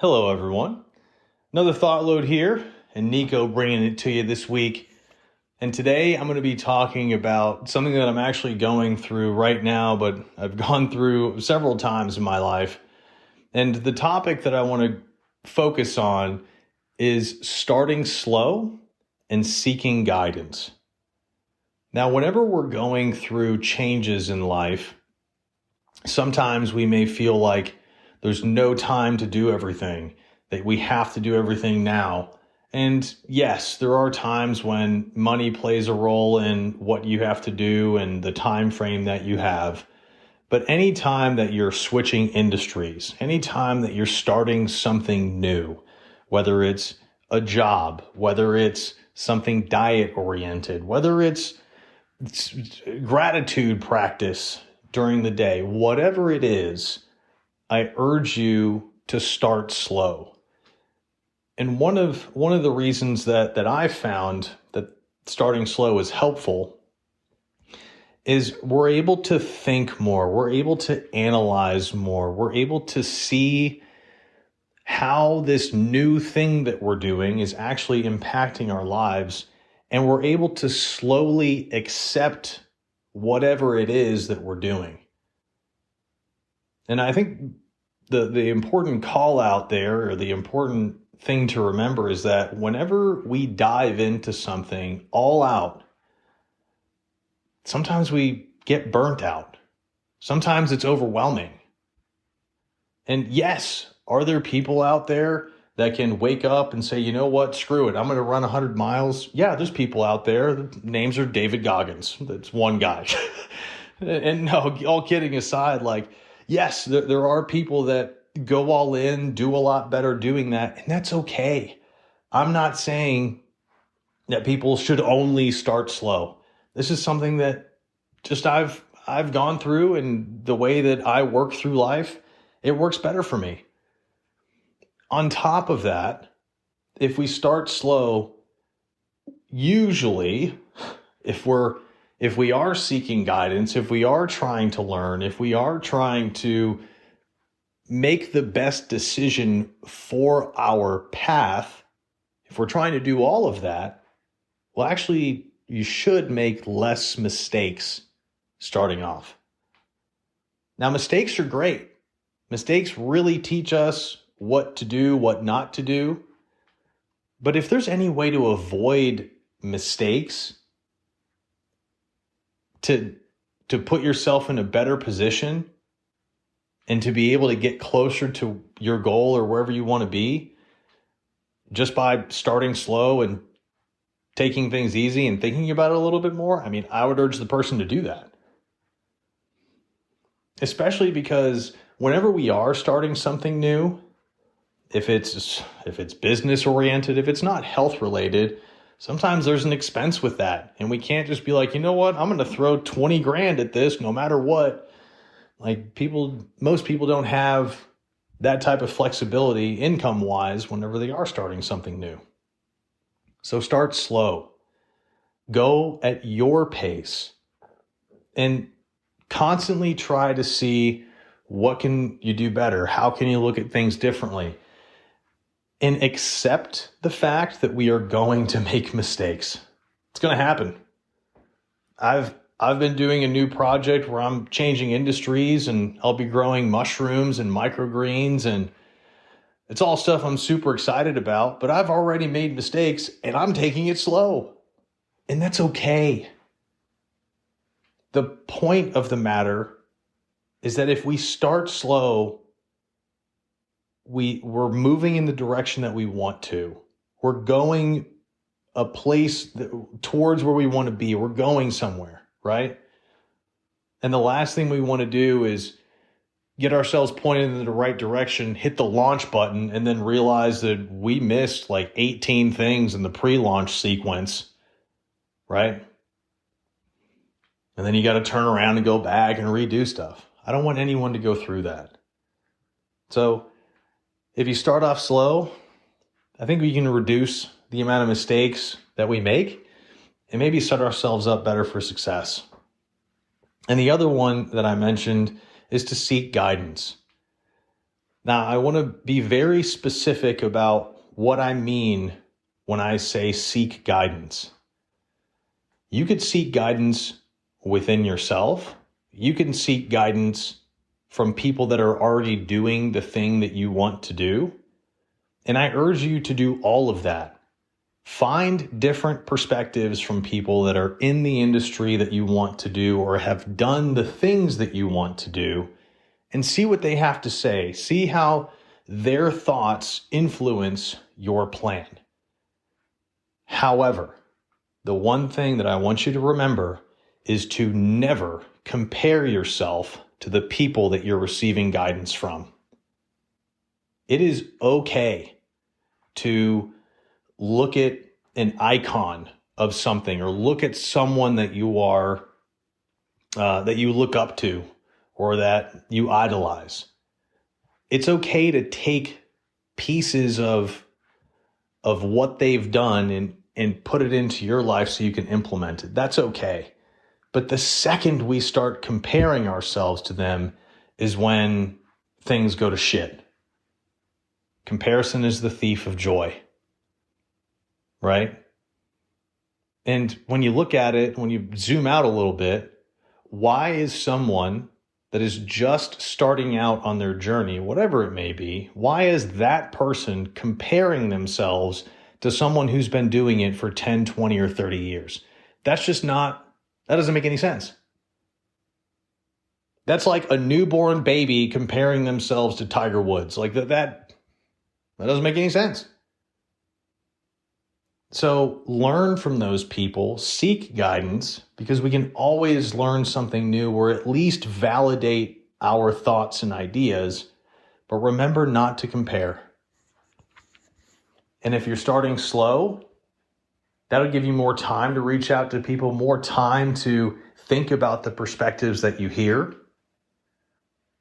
Hello, everyone. Another ThoughtLoad here, and Nico bringing it to you this week. And today I'm going to be talking about something that I'm actually going through right now, but I've gone through several times in my life. And the topic that I want to focus on is starting slow and seeking guidance. Now, whenever we're going through changes in life, sometimes we may feel like there's no time to do everything, that we have to do everything now. And yes, there are times when money plays a role in what you have to do and the time frame that you have. But any time that you're switching industries, any time that you're starting something new, whether it's a job, whether it's something diet oriented, whether it's gratitude practice during the day, whatever it is, I urge you to start slow. And one of the reasons that I found that starting slow is helpful is we're able to think more, we're able to analyze more, we're able to see how this new thing that we're doing is actually impacting our lives, and we're able to slowly accept whatever it is that we're doing. And I think the important call out there, or the important thing to remember, is that whenever we dive into something all out, sometimes we get burnt out. Sometimes it's overwhelming. And yes, are there people out there that can wake up and say, you know what, screw it, I'm going to run 100 miles? Yeah, there's people out there. The names are David Goggins. That's one guy. And no, all kidding aside, yes, there are people that go all in, do a lot better doing that, and that's okay. I'm not saying that people should only start slow. This is something that just I've gone through, and the way that I work through life, it works better for me. On top of that, if we start slow, usually if we are seeking guidance, if we are trying to learn, if we are trying to make the best decision for our path, if we're trying to do all of that, well, actually, you should make less mistakes starting off. Now, mistakes are great. Mistakes really teach us what to do, what not to do. But if there's any way to avoid mistakes, to put yourself in a better position and to be able to get closer to your goal or wherever you want to be, just by starting slow and taking things easy and thinking about it a little bit more, I would urge the person to do that. Especially because whenever we are starting something new, if it's business oriented, if it's not health related, sometimes there's an expense with that. And we can't just be like, you know what, I'm going to throw 20 grand at this no matter what. Most people don't have that type of flexibility income wise whenever they are starting something new. So start slow. Go at your pace and constantly try to see what can you do better? How can you look at things differently? And accept the fact that we are going to make mistakes. It's going to happen. I've been doing a new project where I'm changing industries, and I'll be growing mushrooms and microgreens, and it's all stuff I'm super excited about, but I've already made mistakes and I'm taking it slow. And that's okay. The point of the matter is that if we start slow, we're moving in the direction that we want to. We're going a place towards where we want to be. We're going somewhere, right? And the last thing we want to do is get ourselves pointed in the right direction, hit the launch button, and then realize that we missed 18 things in the pre-launch sequence, right? And then you got to turn around and go back and redo stuff. I don't want anyone to go through that. So if you start off slow, I think we can reduce the amount of mistakes that we make and maybe set ourselves up better for success. And the other one that I mentioned is to seek guidance. Now, I want to be very specific about what I mean when I say seek guidance. You could seek guidance within yourself. You can seek guidance from people that are already doing the thing that you want to do. And I urge you to do all of that. Find different perspectives from people that are in the industry that you want to do or have done the things that you want to do, and see what they have to say. See how their thoughts influence your plan. However, the one thing that I want you to remember is to never compare yourself to the people that you're receiving guidance from. It is okay to look at an icon of something or look at someone that you look up to or that you idolize. It's okay to take pieces of what they've done and put it into your life so you can implement it. That's okay. But the second we start comparing ourselves to them is when things go to shit. Comparison is the thief of joy, right? And when you look at it, when you zoom out a little bit, why is someone that is just starting out on their journey, whatever it may be, why is that person comparing themselves to someone who's been doing it for 10, 20, or 30 years? That doesn't make any sense. That's like a newborn baby comparing themselves to Tiger Woods. Like that doesn't make any sense. So learn from those people, seek guidance, because we can always learn something new or at least validate our thoughts and ideas. But remember not to compare. And if you're starting slow, that'll give you more time to reach out to people, more time to think about the perspectives that you hear,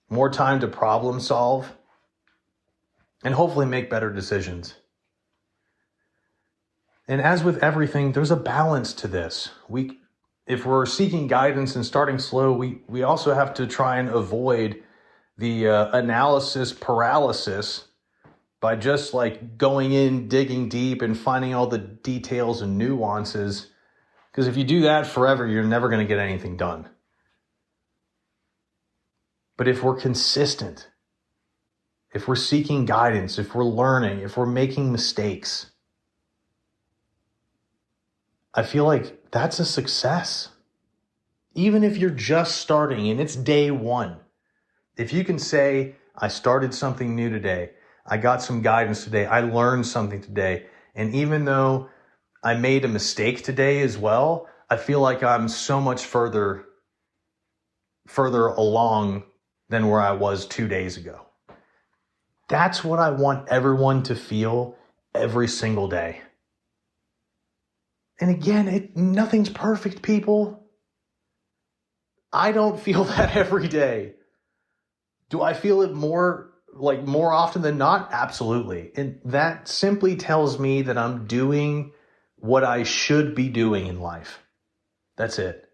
more time to problem solve, and hopefully make better decisions. And as with everything, there's a balance to this. If we're seeking guidance and starting slow, we also have to try and avoid the analysis paralysis by just like going in, digging deep, and finding all the details and nuances. Because if you do that forever, you're never going to get anything done. But if we're consistent, if we're seeking guidance, if we're learning, if we're making mistakes, I feel like that's a success. Even if you're just starting and it's day one, if you can say, I started something new today, I got some guidance today, I learned something today, and even though I made a mistake today as well, I feel like I'm so much further along than where I was 2 days ago. That's what I want everyone to feel every single day. And again, nothing's perfect, people. I don't feel that every day. Do I feel it more often than not? Absolutely. And that simply tells me that I'm doing what I should be doing in life. That's it.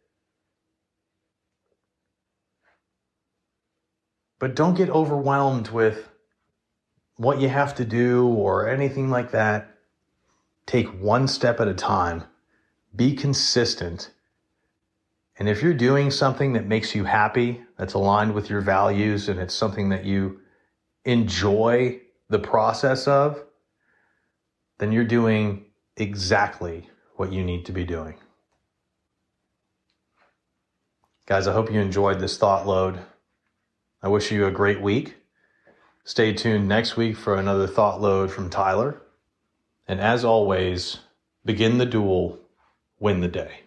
But don't get overwhelmed with what you have to do or anything like that. Take one step at a time. Be consistent. And if you're doing something that makes you happy, that's aligned with your values, and it's something that you enjoy the process of, then you're doing exactly what you need to be doing. Guys, I hope you enjoyed this thought load. I wish you a great week. Stay tuned next week for another thought load from Tyler. And as always, begin the duel, win the day.